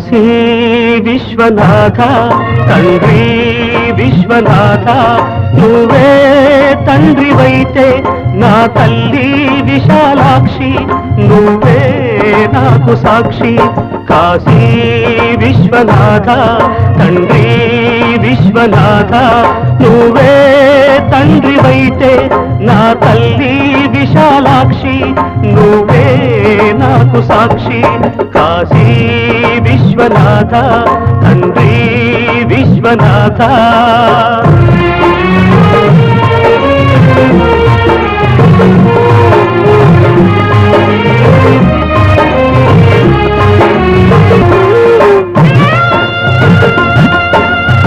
కాశీ విశ్వనాథ తండ్రి విశ్వనాథ నువ్వే తండ్రివైతే నా తల్లి విశాలాక్షి నువ్వే నాకు సాక్షి కాశీ విశ్వనాథ తండ్రి విశ్వనాథ నువ్వే తండ్రివైతే నా తల్లి విశాలాక్షి నువ్వే నాకు సాక్షి కాశీ విశ్వనాథ తండ్రి విశ్వనాథ